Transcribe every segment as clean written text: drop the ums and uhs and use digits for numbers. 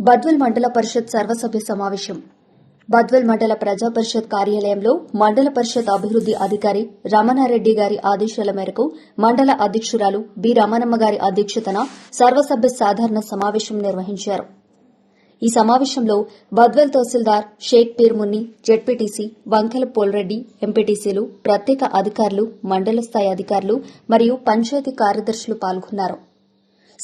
బద్వేల్ మండల పరిషత్ సర్వసభ్య సమావేశం. బద్వేల్ మండల ప్రజా పరిషత్ కార్యాలయంలో మండల పరిషత్ అభివృద్ది అధికారి రమణారెడ్డి గారి ఆదేశాల మేరకు మండల అధ్యకురాలు బి రమణమ్మ గారి అధ్యక్షతన సర్వసభ్య సాధారణ సమావేశం నిర్వహించారు. ఈ సమావేశంలో బద్వేల్ తహసీల్దార్ షేక్ పీర్ మున్ని, జెడ్పీటీసీ వంకెల పోల్రెడ్డి, ఎంపీటీసీలు, ప్రత్యేక అధికారులు, మండల స్థాయి అధికారులు మరియు పంచాయతీ కార్యదర్శులు పాల్గొన్నారు.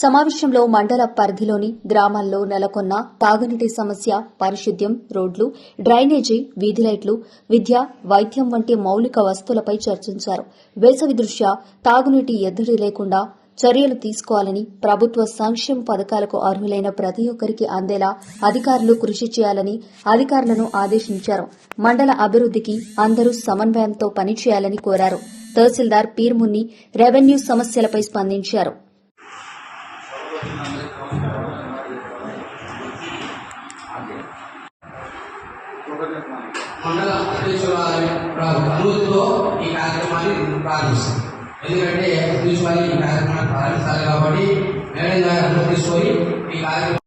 సమావేశంలో మండల పరిధిలోని గ్రామాల్లో నెలకొన్న తాగునీటి సమస్య, పారిశుద్ధ్యం, రోడ్లు, డ్రైనేజీ, వీధి లైట్లు, విద్య, వైద్యం వంటి మౌలిక వస్తువులపై చర్చించారు. వేసవి దృష్ట్యా తాగునీటి ఎద్దడి లేకుండా చర్యలు తీసుకోవాలని, ప్రభుత్వ సంక్షేమ పథకాలకు అర్హులైన ప్రతి ఒక్కరికి అందేలా అధికారులు కృషి చేయాలని అధికారులను ఆదేశించారు. మండల అభివృద్దికి అందరూ సమన్వయంతో పనిచేయాలని కోరారు. తహసీల్దార్ పీర్ మున్ని రెవెన్యూ సమస్యలపై స్పందించారు. మండల అనుమతితో ఈ కార్యక్రమాన్ని ప్రారంభిస్తాం. ఎందుకంటే అధ్యక్షులు ఈ కార్యక్రమాన్ని ప్రారంభిస్తారు కాబట్టి మేడం గారు అనుమతి తీసుకొని ఈ కార్యక్రమం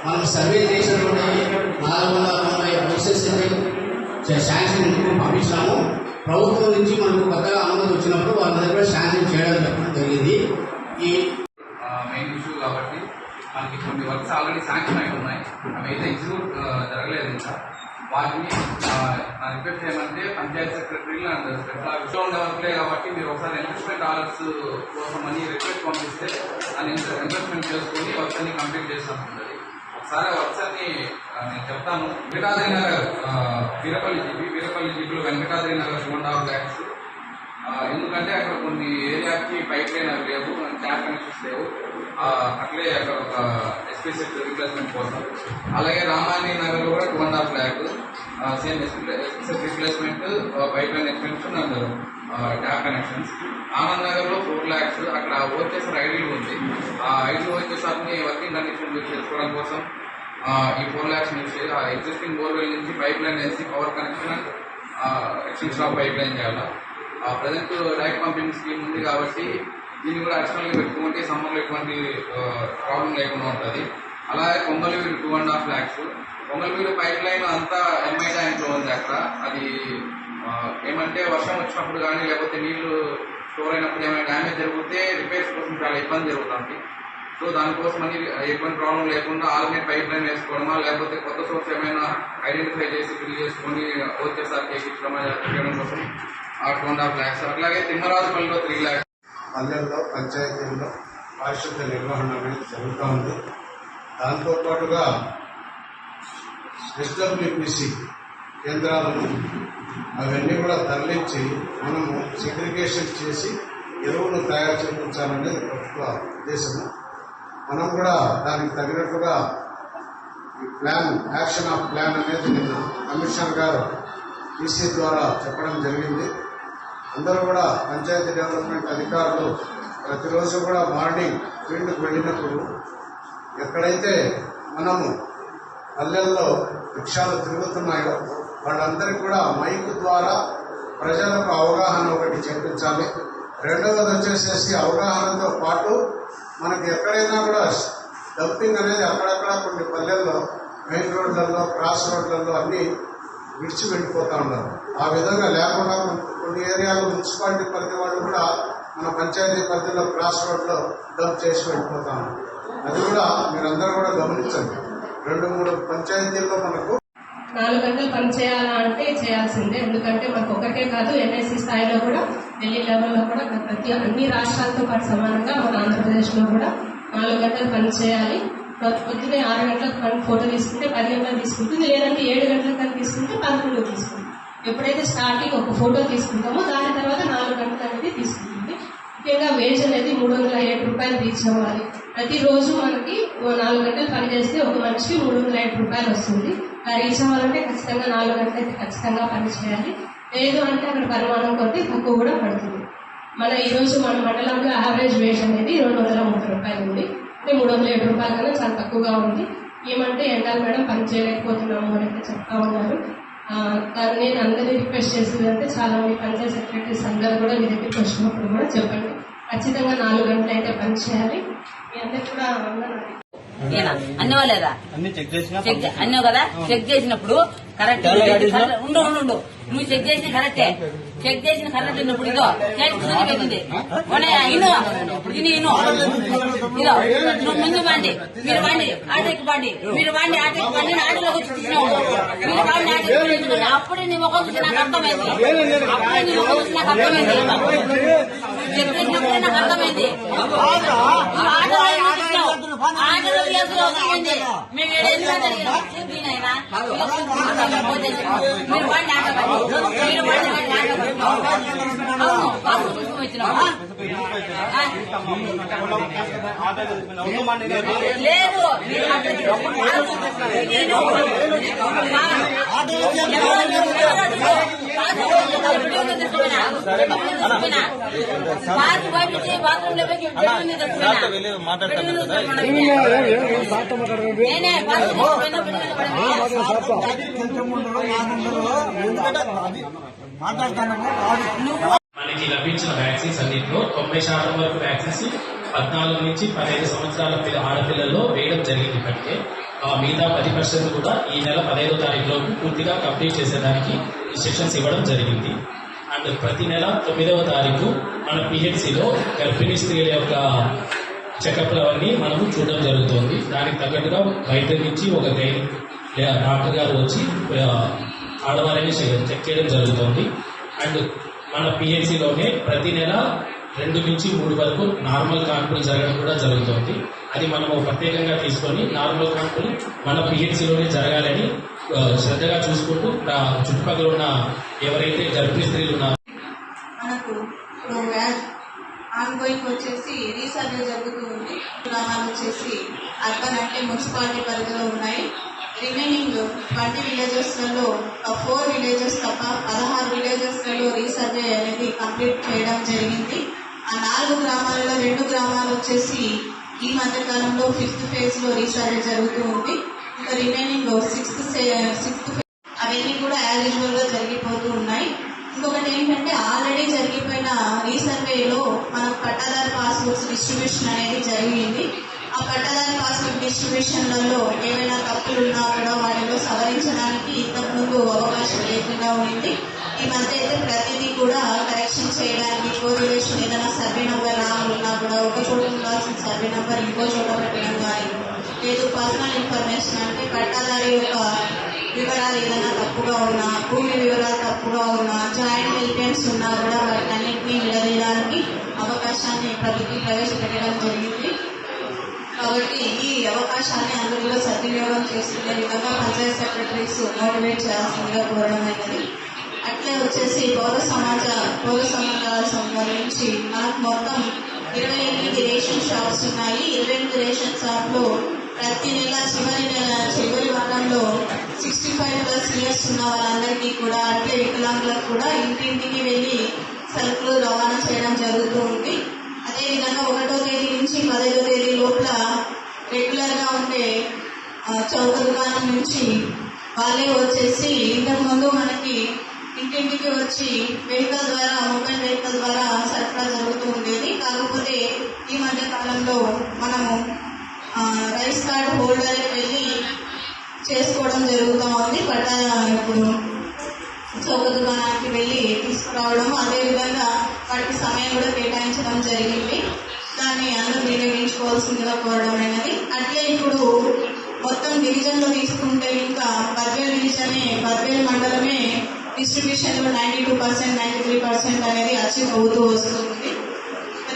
మనం సర్వే చేసినటువంటి 490 హౌసెస్ శాంక్షన్ పంపించినాము. ప్రభుత్వం నుంచి మనకు కొత్తగా అనుమతి వచ్చినప్పుడు వాళ్ళ దగ్గర శాంక్షన్ చేయడం జరిగింది. ఈ మెయిన్ ఇష్యూ కాబట్టి మనకి కొన్ని వర్క్స్ ఆల్రెడీ శాంక్షన్ అయి ఉన్నాయి. అవి అయితే ఎగ్జిక్యూట్ జరగలేదు. ఇంకా వాటిని నా రిక్వెస్ట్ చేయమంటే పంచాయత్ సెక్రటరీలు అండ్ స్పెషల్ ఆఫీస్లో ఉండే వర్క్లే కాబట్టి మీరు ఒకసారి ఇన్వెస్ట్మెంట్ ఆర్డర్స్ కోసం అని రిక్వెస్ట్ పంపిస్తే దాన్ని ఇన్వెస్ట్మెంట్ చేసుకుని వర్క్స్ అన్ని కంప్లీట్ చేసినట్టుంది. ఒకసారి వర్క్స్ అన్ని నేను చెప్తాను. వెంకటాద్రి నగర్ వీరపల్లి జీపీలో వెంకటాద్రి నగర్ 2.5 lakhs. ఎందుకంటే అక్కడ కొన్ని ఏరియాకి పైప్ లైన్ అవి లేవు, ట్యాప్ కనెక్షన్స్ లేవు. అట్లే అక్కడ ఒక ఎస్పీ సెట్ రీప్లేస్మెంట్ కోసం. అలాగే రామాని నగర్ కూడా 2.5 lakhs same SP set replacement, pipe line extension and tap connections. Anand Nagar లో 4 lakhs. అక్కడ ఓచేసార్ ఐడీలు ఉంది. ఆ ఐడీ ఓచేసార్ని వర్కింగ్ కండిషన్ చేసుకోవడం కోసం ఈ 4 lakhs నుంచి ఎగ్జిస్టింగ్ బోర్వెల్ నుంచి పైప్ లైన్ వేసి power connection and extension of pipe line చేయాలి. ప్రజెంట్ డైరెక్ట్ పంపింగ్ స్కీమ్ ఉంది కాబట్టి దీన్ని కూడా అడిషనల్గా పెట్టుకుంటే సమ్మర్లో ఎటువంటి ప్రాబ్లం లేకుండా ఉంటుంది. అలాగే కొంగలవీడు 2.5 lakhs. కొంగలవీడు పైప్ లైన్ అంతా ఎంఐ ట్యాంక్లో ఉంది. అక్కడ అది ఏమంటే వర్షం వచ్చినప్పుడు కానీ లేకపోతే నీళ్లు స్టోర్ అయినప్పుడు ఏమైనా డ్యామేజ్ జరిగితే రిపేర్స్ కోసం చాలా ఇబ్బంది జరుగుతుంది. సో దానికోసం అని ఎటువంటి ప్రాబ్లం లేకుండా ఆల్టర్నేట్ పైప్ లైన్ వేసుకోవడమా లేకపోతే కొత్త సోర్స్ ఏమైనా ఐడెంటిఫై చేసి ఫిల్ చేసుకొని ఓచేసార్ చేయించడమా చేయడం కోసం 2.5 lakhs. అట్లాగే తిమ్మరాజుపల్లిలో 3 lakhs. పల్లెల్లో పంచాయతీల్లో పారిశుద్ధ్య నిర్వహణ అనేది జరుగుతూ ఉంది. దాంతోపాటుగా ఎస్డబ్ల్యూపీసీ కేంద్రాలను అవన్నీ కూడా తరలించి మనము సెగ్రిగేషన్ చేసి ఎరువును తయారు చేయించాలనేది ప్రభుత్వ ఉద్దేశము. మనం కూడా దానికి తగినట్టుగా ప్లాన్, యాక్షన్ ఆఫ్ ప్లాన్ అనేది నిన్న కమిషనర్ గారు ఈసీ ద్వారా చెప్పడం జరిగింది. అందరూ కూడా పంచాయతీ డెవలప్మెంట్ అధికారులు ప్రతిరోజు కూడా మార్నింగ్ ఫీల్డ్కి వెళ్ళినప్పుడు ఎక్కడైతే మనము పల్లెల్లో వృక్షాలు తిరుగుతున్నాయో వాళ్ళందరికీ కూడా మైక్ ద్వారా ప్రజలకు అవగాహన ఒకటి చెప్పించాలి. రెండవది వచ్చేసేసి అవగాహనతో పాటు మనకి ఎక్కడైనా కూడా డంపింగ్ అనేది అక్కడక్కడ కొన్ని పల్లెల్లో మెయిన్ రోడ్లలో, క్రాస్ రోడ్లలో అన్నీ విడిచి వెళ్ళిపోతూ ఉన్నారు. ఆ విధంగా లేకుండా కొన్ని ఏరియాలో మున్సిపాలిటీ పరిధి వాళ్ళు కూడా మన పంచాయతీ పరిధిలో క్రాస్ రోడ్లో డంప్ చేసి వెళ్ళిపోతా ఉన్నారు. అది కూడా మీరందరూ కూడా గమనించండి. 2-3 పంచాయతీల్లో మనకు 4 గంటలు పని చేయాలా అంటే చేయాల్సిందే. ఎందుకంటే మనకు ఒకటే కాదు, ఎన్ఐసి స్థాయిలో కూడా, ఢిల్లీ లెవెల్లో కూడా ప్రతి అన్ని రాష్ట్రాలతో పాటు సమానంగా మన ఆంధ్రప్రదేశ్లో కూడా 4 గంటలు పని చేయాలి. పొద్దున్నే 6 గంటలకు పని ఫోటో తీసుకుంటే 10 గంటలు తీసుకుంటుంది, లేదంటే 7 గంటలకు కానీ తీసుకుంటే 11 తీసుకుంటుంది. ఎప్పుడైతే స్టార్టింగ్ ఒక ఫోటో తీసుకుంటామో దాని తర్వాత 4 గంటలు అనేది తీసుకుంటుంది. ముఖ్యంగా వేజ్ అనేది 307 రూపాయలు రీచ్ అవ్వాలి. ప్రతిరోజు మనకి 4 గంటలు పని చేస్తే ఒక మనిషికి 307 రూపాయలు వస్తుంది. రీచ్ అవ్వాలంటే ఖచ్చితంగా 4 గంటలు అయితే ఖచ్చితంగా పని చేయాలి. లేదు అంటే అక్కడ పరిమాణం కొద్దీ తక్కువ కూడా పడుతుంది. ఈ రోజు మన మండలంలో యావరేజ్ వేజ్ అనేది 230 రూపాయలు ఉంది. 307 రూపాయల కన్నా చాలా తక్కువగా ఉంది. ఏమంటే ఎండాలి మేడం పని చేయలేకపోతున్నాము అని అయితే చెప్తా ఉన్నారు. నేను అందరినీ రిక్వెస్ట్ చేసేది అంటే చాలా మంది పంచాయత్ సెక్రటరీస్ అందరూ కూడా మీ దగ్గరికి వచ్చినప్పుడు కూడా చెప్పండి, ఖచ్చితంగా 4 గంటలు అయితే పని చేయాలి. మీ అందరికి కూడా అన్నవా లేదా అన్నావు కదా, చెక్ చేసినప్పుడు కరెక్ట్ ఉండు నువ్వు చెక్ చేసిన కరెక్టే, చెక్ చేసిన కరెక్ట్ ఉన్నప్పుడు ఇదో చేస్తుంది ఇదో నువ్వు ముందు పండి, మీరు పండి ఆటోకి పండి, మీరు పండి ఆటోకి పండి ఆటోలోకి వచ్చి తీసినావు, మీరు పండి ఆటోకి అప్పుడే నీ ముఖం చూసి నాకు అర్థమైంది, అప్పుడే నీ ముఖం చూసి నాకు అర్థమైంది, చెక్ చేసినప్పుడే నాకు అర్థమైంది. ఆటోలో మేము ఎందుకంటే మీరు పండి ఆటో మీరు పండి అవును బాబు చూసుకుని వచ్చినాము లేదు బాత్రూమ్ మనకి లభించిన వ్యాక్సిన్స్ అన్నింటిలో 90% వరకు వ్యాక్సిన్స్ 14 నుంచి 15 సంవత్సరాల ఆడపిల్లల్లో వేయడం జరిగింది. ఇప్పటికే మిగతా 10% కూడా ఈ నెల 15వ తారీఖులోపు పూర్తిగా కంప్లీట్ చేసేదానికి ఇన్స్ట్రక్షన్స్ ఇవ్వడం జరిగింది. అండ్ ప్రతి నెల 9వ తారీఖు మన పిహెచ్సిలో గర్భిణీ స్త్రీల యొక్క చెకప్లు అవన్నీ మనము చూడడం జరుగుతుంది. దానికి తగ్గట్టుగా వైద్యం నుంచి ఒక గైడ్ డాక్టర్ గారు వచ్చి ఆడవారిని చెక్ చేయడం జరుగుతుంది. అండ్ మన పిహెచ్సిలోనే ప్రతి నెల 2 నుంచి 3 వరకు నార్మల్ కాన్పులు జరగడం కూడా జరుగుతుంది. అది మనము ప్రత్యేకంగా తీసుకొని నార్మల్ కాన్పులు మన పిహెచ్సిలోనే జరగాలని శ్రద్ధగా చూసుకుంటూ చుట్టుపక్కల ఉన్న ఎవరైతే గర్భిణీ స్త్రీలు ఉన్నారో మనకు ఆన్గోయింగ్ వచ్చేసి రీసర్వే జరుగుతూ ఉంది. గ్రామాలు వచ్చేసి అర్బన్ అంటే మున్సిపాలిటీ పరిధిలో ఉన్నాయి. రిమైనింగ్ 20 విలేజెస్లలో 4 విలేజెస్ తప్ప 16 విలేజెస్లలో రీసర్వే అనేది కంప్లీట్ చేయడం జరిగింది. ఆ 4 గ్రామాలలో 2 గ్రామాలు వచ్చేసి ఈ మధ్య కాలంలో 5th ఫేజ్ లో రీసర్వే జరుగుతూ ఉంది. ఇంకా రిమైనింగ్ 6th ఫేజ్ అవన్నీ కూడా యాజ్ యూజువల్ గా జరిగిపోతూ ఉన్నాయి. ఇంకొకటి ఏంటంటే ఆల్రెడీ జరిగిపోయిన రీసర్వేలో మనకు పట్టాదారు పాస్బుక్స్ డిస్ట్రిబ్యూషన్ అనేది జరిగింది. ఆ పట్టాదారు పాస్బుక్ డిస్ట్రిబ్యూషన్లలో ఏమైనా తప్పులు ఉన్నా కూడా వాటిలో సవరించడానికి ఇంతకుముందు అవకాశం లేకుండా ఉంది. ఈ మధ్య అయితే ప్రతిదీ కూడా కరెక్షన్ చేయడానికి కోరిలేషన్ ఏదైనా సర్వే నెంబర్ రాంగ్ ఉన్నా కూడా ఒక చోట ఉండాల్సిన సర్వే నెంబర్ ఇంకో చోట పెట్టడం కానీ, లేదు పర్సనల్ ఇన్ఫర్మేషన్ అంటే పట్టాదారు యొక్క వివరాలు ఏదైనా తప్పుగా ఉన్నా, భూమి వివరాలు తప్పుగా ఉన్నా, జాయింట్ వెల్ఫేర్స్ ఉన్నా కూడా వాటినన్నింటినీ విడదీయడానికి అవకాశాన్ని ప్రభుత్వం ప్రవేశపెట్టడం జరిగింది. కాబట్టి ఈ అవకాశాన్ని అందరూ కూడా సద్వినియోగం చేసుకునే విధంగా పంచాయత్ సెక్రటరీస్ మోటివేట్ చేయాల్సిందిగా కోరడం అనేది. అట్లే వచ్చేసి పౌర సమాచారాలకు సంబంధించి మనకు మొత్తం 28 రేషన్ షాప్స్ ఉన్నాయి. 28 రేషన్ షాప్ లో ప్రతి నెల చివరి వారంలో 65+ ఇయర్స్ ఉన్న వాళ్ళందరికీ కూడా అట్లే వికలాంగులకు కూడా ఇంటింటికి వెళ్లి సరుకులు రవాణా చేయడం జరుగుతూ ఉంది. అదేవిధంగా 1వ తేదీ నుంచి 15వ తేదీ లోపల రెగ్యులర్ గా ఉండే చౌక దుకాణం నుంచి వాళ్ళే వచ్చేసి ఇంతకుముందు మనకి ఇంటింటికి వచ్చి వెహికల్ ద్వారా మొబైల్ వెహికల్ ద్వారా సరఫరా జరుగుతూ ఉండేది. కాకపోతే ఈ మధ్య కాలంలో మనము రైస్ కార్డ్ హోల్డర్ వెళ్ళి చేసుకోవడం జరుగుతూ ఉంది. ఇప్పుడు చౌక దుకాణానికి వెళ్ళి తీసుకురావడం, అదేవిధంగా వాటికి సమయం కూడా కేటాయించడం జరిగింది. దాన్ని అందరూ వినియోగించుకోవాల్సిందిగా కోరడం అనేది. అట్లే ఇప్పుడు మొత్తం డివిజన్ లో తీసుకుంటే ఇంకా బద్వేల్ మండలమే డిస్ట్రిబ్యూషన్ లో 92%, 93% అనేది అచీవ్ అవుతూ వస్తుంది.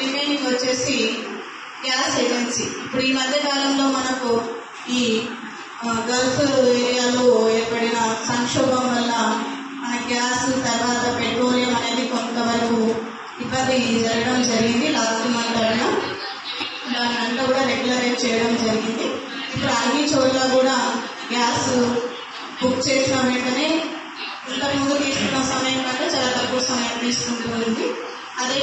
రిమైనింగ్ వచ్చేసి గ్యాస్ ఏజెన్సీ. ఇప్పుడు ఈ మధ్య కాలంలో మనకు ఈ గల్ఫ్ ఏరియాలో ఏర్పడిన సంక్షోభం వల్ల మన గ్యాస్ తర్వాత పెట్రోలియం అనేది కొంతవరకు ఇబ్బంది జరగడం జరిగింది. లాస్ట్ మంత్ అయినా దాన్ని అంతా కూడా రెగ్యులరైజ్ చేయడం జరిగింది. ఇప్పుడు అన్ని చోట్ల కూడా గ్యాస్ బుక్ చేసిన వెంటనే ఇంతకుముందు తీసుకున్న సమయం కంటే చాలా తక్కువ సమయం తీసుకుంటుంది. అదే